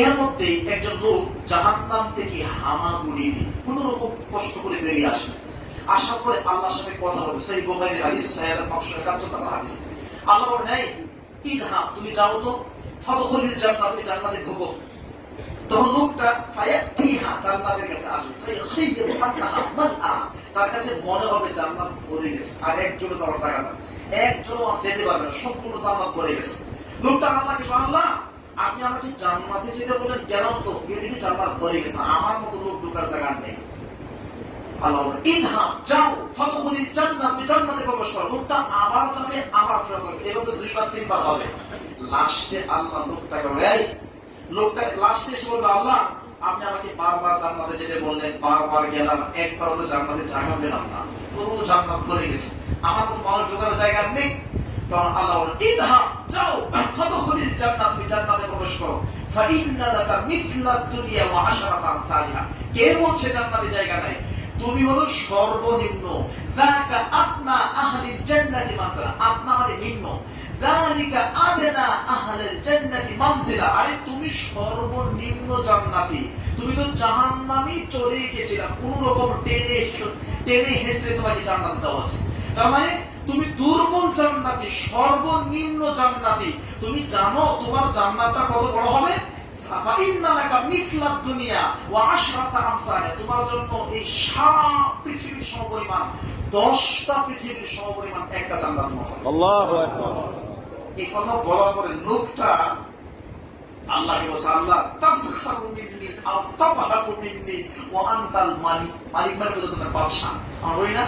এর মধ্যে একজন লোক জাহান্নাম থেকে হামাগুড়ি দিয়ে কোন রকম কষ্ট করে বেরিয়ে আসে। আসার পরে আল্লাহর সাথে কথা বলে, সেই বুখারীর হাদিস 6571 নম্বর হাদিস। আল্লাহ বলেন, এই ইদহাব, তুমি যাও তো, ফাদখুলিল জান্নাহ, তুমি জান্নাতে ঢোকো। তখন লোকটা ফায়াতিহা, জান্নাতের কাছে আসবে, ফায়াখিয়ু আনহা মানআ, তার কাছে মনে হবে জান্নাত ভরে গেছে, আর একজনও যাওয়ার জায়গা না, একজনও যেতে পারবে না, সম্পূর্ণ জান্নাত ভরে গেছে। লোকটা আল্লাহকে বলে, আল্লাহ আপনি আমাকে জান্নাতে যেতে বলেন, গেলাম তো, এদিকে জান্নাত ভরে গেছে, আমার মতো লোক ঢোকার জায়গা নেই। আল্লাহ বলেন, ইদহাব, যাও, ফাদখুলিল জান্নাহ, তুমি জান্নাতে প্রবেশ করো। লোকটা আবার যাবে, আবার ফেরত আসবে, এভাবে 2বার 3বার হবে। লাস্টে আল্লাহ লোকটাকে বলে, এই লোকটা লাস্টে এসে বলবে, আল্লাহ আপনি আমাকে বারবার জান্নাতে যেতে বললেন, বারবার গেলাম, একবারও তো জান্নাতে জায়গা পেলাম না, পুরো জান্নাত ভরে গেছে, আমার মতো মানুষ ঢোকার জায়গা নেই। তখন আল্লাহ বলেন, ইদহাব, যাও, ফাদখুলিল জান্নাহ, তুমি জান্নাতে প্রবেশ করো, ফাইন্না লাকা মিসলাদ দুনিয়া ওয়া আশরাতা আমসালিহা। কে বলছে জান্নাতে জায়গা নাই? তুমি হলো সর্বনিম্ন, যাকা আদনা আহলিল জান্নাতি মানজিলা, আদনা মানে নিম্ন, যালিকা আদনা আহলিল জান্নাতি মানজিলা, আরে তুমি সর্বনিম্ন জান্নাতি, তুমি তো জাহান্নামে চলে গেছিলা, কোন রকম টেনে হেসে তোমাকে জান্নাত দেওয়া আছে। তার মানে তুমি দুর্বল জান্নাতি, সর্বনিম্ন জান্নাতি। তুমি জানো তোমার জান্নাতটা কত বড় হবে? তোমার জন্য এই সারা পৃথিবীর সমপরিমাণ, 10টা পৃথিবীর সমপরিমাণ একটা জান্নাত। আল্লাহু আকবার। এই কথা বলার পরে লোকটা আল্লাহকে বলছে, আল্লাহ তাসখারু মিন্নি আও তাবহাকু মিন্নি ওয়া আনতাল মালিক, মালিক মানে তো তোমার বাদশা, আমরা বলি না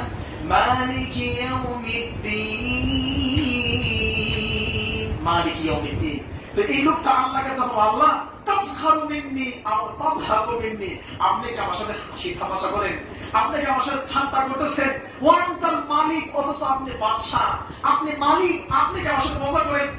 মালিক ইয়াউমিদ্দিন, মালিক ইয়াউমিদ্দিন। তো এই লোকটা আল্লাহকে তখন, আল্লাহ তাসখারু মিন্নি আও তাবহাকু মিন্নি, আপনি কি আমার সাথে হাসি তামাশা করেন, আপনি কি আমার সাথে ঠাট্টা করতেছেন, ওয়া আনতাল মালিক, অথচ আপনি বাদশা, আপনি মালিক, আপনি কি আমার সাথে মজা করেন?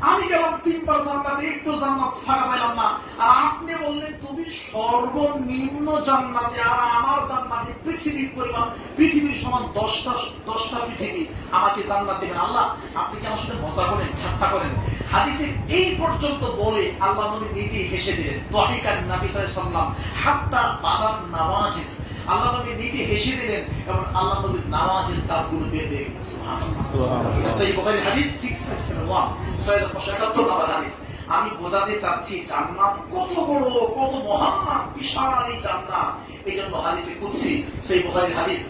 আমি গেলাম 3বার জান্নাতে, একটু জান্নাত ফাঁকা পেলাম না, আর আপনি বললেন তুমি সর্বনিম্ন জান্নাতে, আর আমার জান্নাতে পৃথিবীর পরিমাণ, পৃথিবীর সমান 10টা পৃথিবী, আমাকে জান্নাত দেবেন। আল্লাহ আপনি কি আমার সাথে মজা করেন, ঠাট্টা করেন? হাদিসে এই পর্যন্ত বলে আল্লাহ নবী নিজেই হেসে দিলেন, দাহিকান নবী সাল্লাল্লাহু আলাইহি ওয়াসাল্লাম হাত্তা বাদান নাওয়াজিস, আল্লাহ নবী নিজে হেসে দিলেন এবং আল্লাহ নবীর নাওয়াজিস দাঁতগুলো বের হয়ে গেল। সুবহানাল্লাহ। সহিহ বুখারী হাদিস 6571 6571 নম্বর হাদিস। আমি বোঝাতে চাচ্ছি জান্নাত কত বড়, কত মহান, বিশাল এই জান্নাত। এই জন্য হাদিসে কুদসি, সহিহ বুখারীর হাদিস,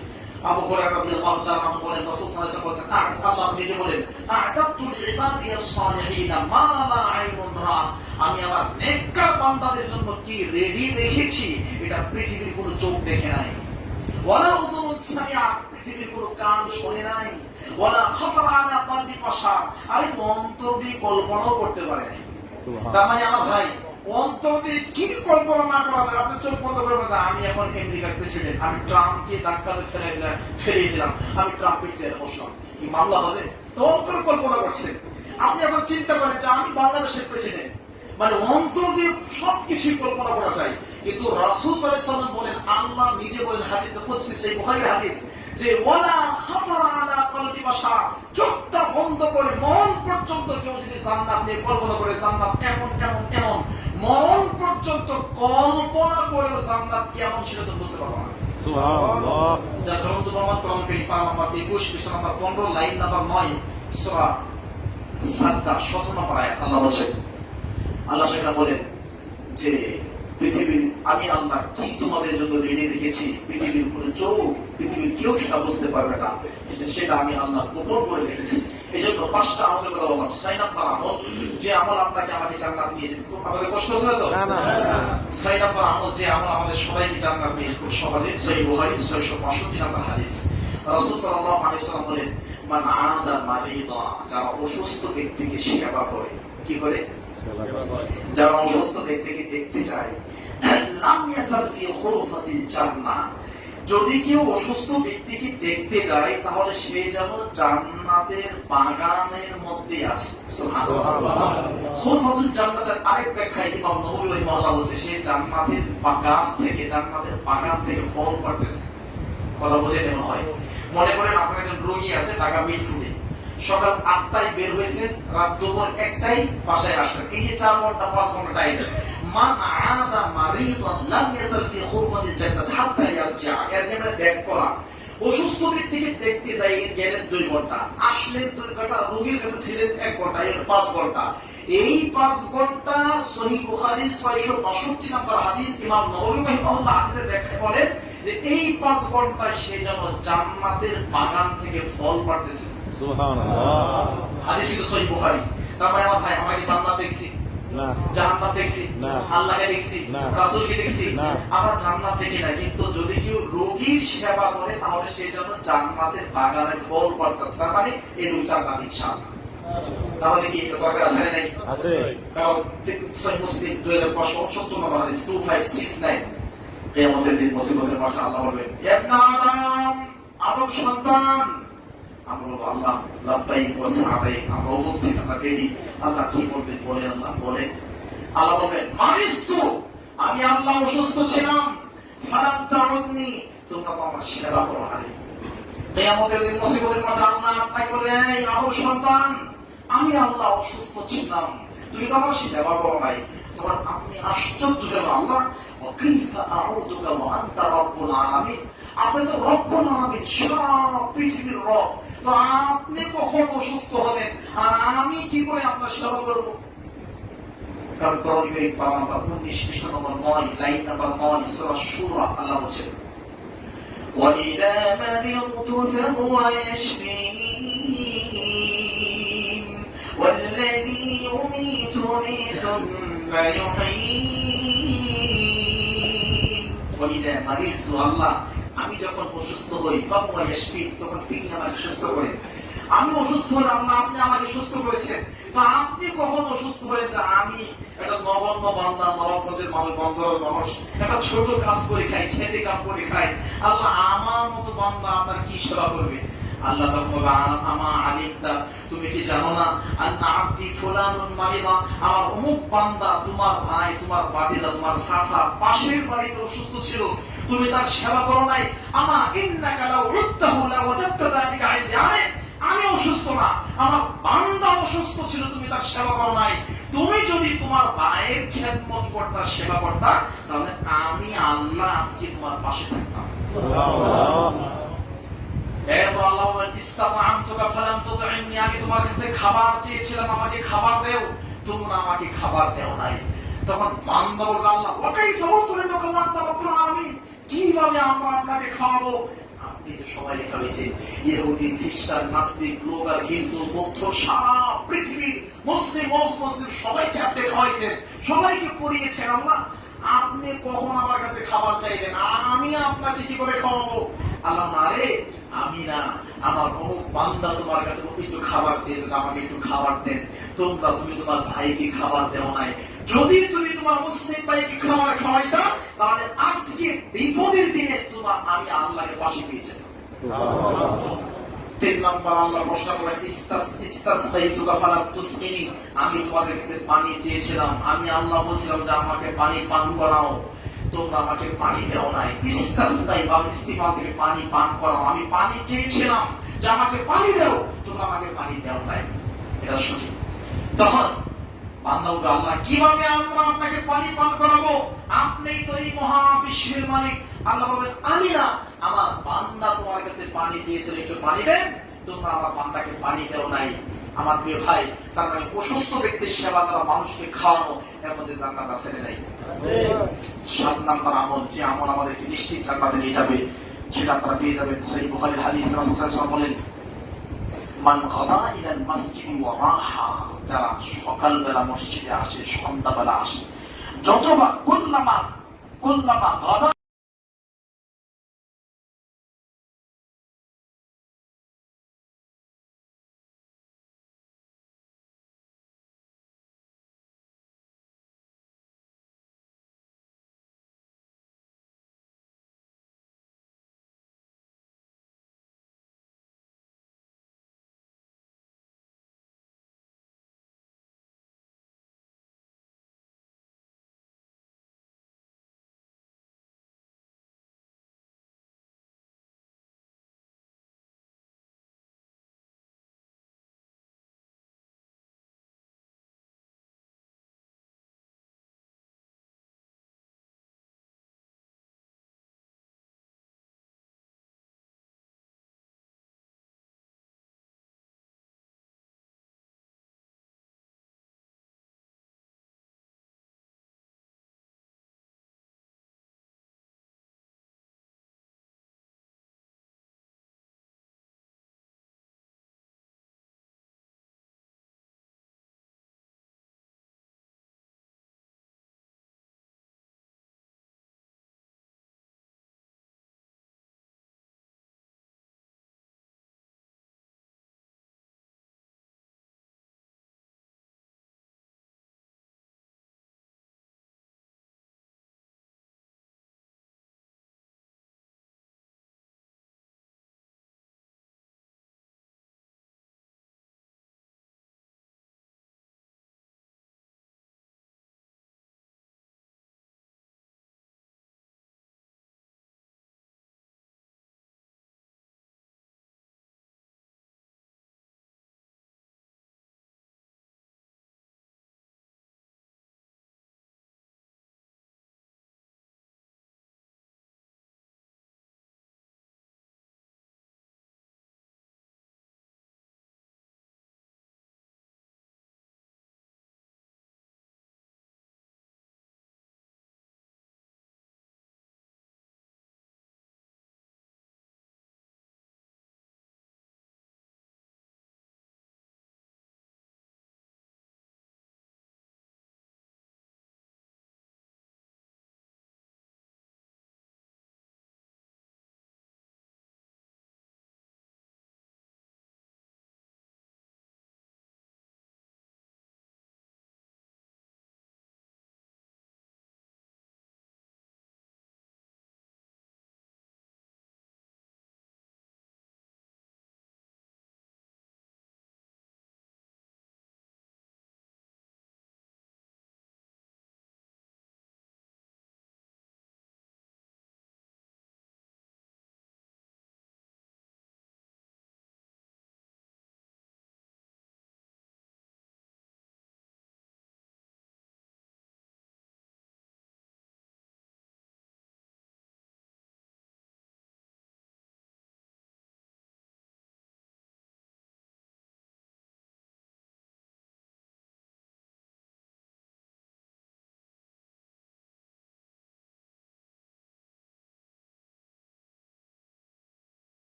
আবু হুরায়রা রাদিয়াল্লাহু তাআলা আনহু বলেন, রাসূল সাল্লাল্লাহু আলাইহি ওয়াসাল্লাম বলেছেন, আল্লাহ নিজে বলেন, আ'তাতু লিইবাদিয়াস সালিহিনা মা লা আইনুন রা'আত, আমি আমার নেককার বান্দাদের জন্য কি রেডি রেখেছি, এটা পৃথিবীর কোনো চোখ দেখে নাই, ওয়ালা উযুনুন সামিআত, পৃথিবীর কোনো কান শোনে নাই, ওয়ালা খাতারা আলা কলবি বাশার, আরে অন্তর দিয়ে কল্পনাও করতে পারে নাই। তার মানে আমার ভাই, অন্তর অন্তর দিয়ে কি কল্পনা না করা যায়। আপনি চোখ বন্ধ করবেন যে আমি এখন আমেরিকার প্রেসিডেন্ট, আমি ট্রাম্পকে ধাক্কাতে ফেলিয়ে দিলাম, আমি ট্রাম্পের চেয়ারে বসলাম, কি মামলা হবে? অন্তর কল্পনা করছেন। আপনি এখন চিন্তা করেন যে আমি বাংলাদেশের প্রেসিডেন্ট, মানে অন্তর দিয়ে সবকিছুই কল্পনা করা যায়। কিন্তু রাসূল সাল্লাল্লাহু আলাইহি ওয়াসাল্লাম বলেন, আল্লাহ নিজে বলেন হাদিসে কুদসি, সেই বুখারী হাদিস, যে ওয়ালা খাতারা আলা কলবি বাশার, চোখটা বন্ধ করে মরণ পর্যন্ত কেউ যদি জান্নাত নিয়ে কল্পনা করে, জান্নাত কেমন কেমন কেমন, মরণ পর্যন্ত কল্পনা করে জান্নাত কেমন সেটা তো বুঝতে পারবো না। সুবহানাল্লাহ। যা চরন্ত প্রমাণ কোরআন কারীম পারা নাম্বার 21 পৃষ্ঠা নাম্বার 15 লাইন নাম্বার 9 সূরা সাজদা 17 নম্বর আয়াত। আল্লাহ বলেন, আল্লাহ সেখানে বলেন যে পৃথিবীর আমি আল্লাহ কি তোমাদের জন্য রেডি রেখেছি, পৃথিবীর কোনো চোখ, পৃথিবীর কেউ সেটা বুঝতে পারবে না, সেটা আমি আল্লাহ গোপন করে রেখেছি। এই জন্য 5টা আমলের কথা বললাম। 6 নম্বর আমল, যে আমল আপনাকে আমাকে জান্নাত নিয়ে যাবে। আমাদের কষ্ট হচ্ছে তো না। 6 নম্বর আমল, যে আমল আমাদের সবাইকে জান্নাত নিয়ে খুব সহজে। সহিহ বুখারী 665 নম্বর হাদিস। রাসূল সাল্লাল্লাহু আলাইহি ওয়াসাল্লাম বলেন, মান আদা মারিদা, যারা অসুস্থ ব্যক্তিকে সেবা করে, কি করে? যারা অসুস্থ ব্যক্তিকে দেখতে চায়, লাম ইয়াসাল ফি খুরফাতিল জান্নাহ, যদি কেউ অসুস্থ ব্যক্তিকে দেখতে যায় তাহলে সে যেন জান্নাতের বাগানের মধ্যে আছে। সুবহানাল্লাহ। খুরফাতুল জান্নাতের আরেক ব্যাখ্যায় ইমাম নববী রাহিমাহুল্লাহ বলেছে, সে জান্নাতের গাছ থেকে, জান্নাতের বাগান থেকে ফল পাড়তেছে। কথা বুঝে নেওয়া হয়। মনে করেন আপনার একজন রোগী আছে ঢাকা মিরপুরে, সকাল 8টায় বের হয়েছেন, রাত দুপুর 1টায় বাসায় আসছেন, এই যে 4 ঘন্টা 5 ঘন্টা টাইম। মান আদা মারিদান লাম ইয়াসাল ফি খুরফাতিল জান্নাত হাত্তা ইয়ারজিআ, এর জন্য ব্যাক করা। অসুস্থ ব্যক্তিকে দেখতে যাই গেলেন 2 ঘন্টা, আসলেন 2 ঘন্টা, রোগীর কাছে ছিলেন 1 ঘন্টা, এর 5 ঘন্টা। এই 5 ঘন্টা সহিহ বুখারী 662 নম্বর হাদিস, ইমাম নববী রাহিমাহুল্লাহ হাদিসের ব্যাখ্যায় বলেন যে এই 5 ঘন্টায় সে যেন জান্নাতের বাগান থেকে ফল পাড়তেছে। সুবহানাল্লাহ। হাদিস কিন্তু সহিহ বুখারী। তার মানে আমার ভাই, আমরা কি জান্নাত দেখছি? না। জান্নাত দেখছি? না। আল্লাহকে দেখছি? না। রাসূলকে দেখছি? না। আমরা জান্নাত দেখি না, কিন্তু যদি কেউ রোগীর সেবা করে তাহলে সে যেন জান্নাতের বাগানের ফল পাড়তেছে। তার মানে এই লোক জান্নাত ইচ্ছা। তাহলে কি এটা দরকার আছে না নাই? আছে। কারণ সহিহ মুসলিম 2569 নম্বর হাদিস 2569, কিয়ামতের দিন মুসিবতের মাঠে আল্লাহ বলবেন, ইবনে আদম, আদম সন্তান। আমরা বলবো, আল্লাহ লাব্বাইক ওয়া সাআদাইক, আমরা উপস্থিত, আমরা রেডি। আল্লাহ কি বলবেন? বলেন, আল্লাহ বলেন। আল্লাহ বলবেন, মারিস্তু, আমি আল্লাহ অসুস্থ ছিলাম, ফালাম তাউন্নি, তোমরা তো আমার সেবা করো নাই। কিয়ামতের দিন মুসিবতের মাঠে আল্লাহ আপনাকে বলে, এই আদম সন্তান, আমি আল্লাহ অসুস্থ ছিলাম, তুমি তো আমার সেবা করো নাই। তোমার আপনি আশ্চর্য হলেন, আল্লাহ ওয়াকাইফা আউযুকা ওয়া আনতা রাব্বুল আলামিন, আপনি তো রব্বুল আলামিন, সারা পৃথিবীর রব, তো আপনি কখন অসুস্থ হবেন আর আমি কি করে আপনার সেবা করব? কারণ কোরআন কারীম পারা নাম্বার 19 পৃষ্ঠা নম্বর 9 লাইন নাম্বার 9 সূরা শুরা, আল্লাহ বলেন, وَإِذَا مَرِضْتُ فَهُوَ يَشْفِينِ وَالَّذِي يُمِيتُنِي ثُمَّ يُحْيِينِ وَإِذَا مَرِضْتُ, আল্লাহ আমি যখন অসুস্থ হই, فَهُوَ يَشْفِينِ, তখন তিনি আমাকে সুস্থ করেন। আমি অসুস্থ হলে আল্লাহ আপনি আমাকে সুস্থ করেছেন, তো আপনি কখন অসুস্থ হলেন যে আমি একটা নবান্ন বান্দা, নবাবগঞ্জের মানুষ, বন্দরের মানুষ, একটা ছোট কাজ করে খাই, খেতে কাম করে খাই, আল্লাহ আমার মতো বান্দা আপনার কি সেবা করবে? আল্লাহ তখন বলবে, আমা আলিমতা, তুমি কি জানো না, আন্না আব্দি ফুলানুন মারিদা, আমার অমুক বান্দা, তোমার ভাই, তোমার বাতিজা, তোমার চাচা পাশের বাড়িতে অসুস্থ ছিল, তুমি তার সেবা করো নাই। আমা ইন্নাকা লাউ উত্তাহু লাওয়াজাদতা যালিকা ইনদি, আমি অসুস্থ না, আমার বান্দা অসুস্থ ছিল, তুমি তার সেবা করো নাই। তুমি যদি তোমার ভাইয়ের খেদমত করতা, সেবা করতা, তাহলে আমি আল্লাহ আজকে তোমার পাশে থাকতাম। এরপর আল্লাহ বলেন, ইসতাতআমতুকা ফালাম তুতঈমনি, আমি তোমার কাছে খাবার চেয়েছিলাম, আমাকে খাবার দেও, তোমরা আমাকে খাবার দেও নাই। তখন বান্দা বলল, আল্লাহ ওয়াকাইফা উতঈমুকা ওয়া আনতা রাব্বুল আলামিন, কিভাবে আমরা আপনাকে খাওয়াবো? আপনি তো সবাই খাওয়াইছেন, ইহুদি, খ্রিস্টান, নাস্তিক, লোক আর হিন্দু, বৌদ্ধ, সারা পৃথিবীর মুসলিম, অমুসলিম সবাইকে আপনি খাওয়াইছেন, সবাইকে পরিয়েছেন। আল্লাহ আপনি কখন আমার কাছে খাবার চাইলেন? আমি আপনাকে কি করে খাওয়াবো? আল্লাহ না রে, আমি না, আমার অমুক বান্দা তোমার কাছে একটু খাবার চেয়েছে, আমাকে একটু খাবার দেন। তুমি তোমার ভাইকে খাবার দেও নাই। যদি তুমি তোমার মুসলিম ভাইকে খাবার খাওয়াইতা, তাহলে আজকে বিপদের দিনে আমি আল্লাহকে পাশে পেয়ে যেতাম। 3 নম্বর আল্লাহ প্রশ্ন করেন, ইস্তাসকাইতুকা ফালাম তুসকিনি, আমি তোমাদের কাছে পানি চেয়েছিলাম, আমি আল্লাহ বলছিলাম যে আমাকে পানি পান করাও, তোমরা আমাকে পানি দেও নাই। ইস্তাসকাই বা ইস্তিফা থেকে পানি পান করাও, আমি পানি চেয়েছিলাম যে আমাকে পানি দাও, তোমরা আমাকে পানি দেও নাই। এটা সঠিক। তখন বান্দা বলবে, আল্লাহ কিভাবে আমরা আপনাকে পানি পান করাবো? আপনিই তো এই মহাবিশ্বের মালিক। আল্লাহ বলবেন, আমি না, আমার বান্দা তোমার কাছে পানি চেয়েছিল, একটু পানি দেন, তোমরা আমার বান্দাকে পানি দেও নাই। আমার প্রিয় ভাই, তার মানে অসুস্থ ব্যক্তির সেবা করা, মানুষকে খাওয়ানো, এর মধ্যে জান্নাত আছে না নাই? 7 নম্বর আমল, যে আমল আমাদেরকে নিশ্চিত জান্নাতে নিয়ে যাবে, সেটা আপনারা পেয়ে যাবেন সহিহ বুখারীর হাদিস। রাসূল সাল্লাল্লাহু আলাইহি ওয়াসাল্লাম বলেন, মান গাদা ইলাল মাসজিদি ওয়া রাহা, যারা সকালবেলা মসজিদে আসে, সন্ধ্যাবেলা আসে, যতবার কুল্লামা গাদা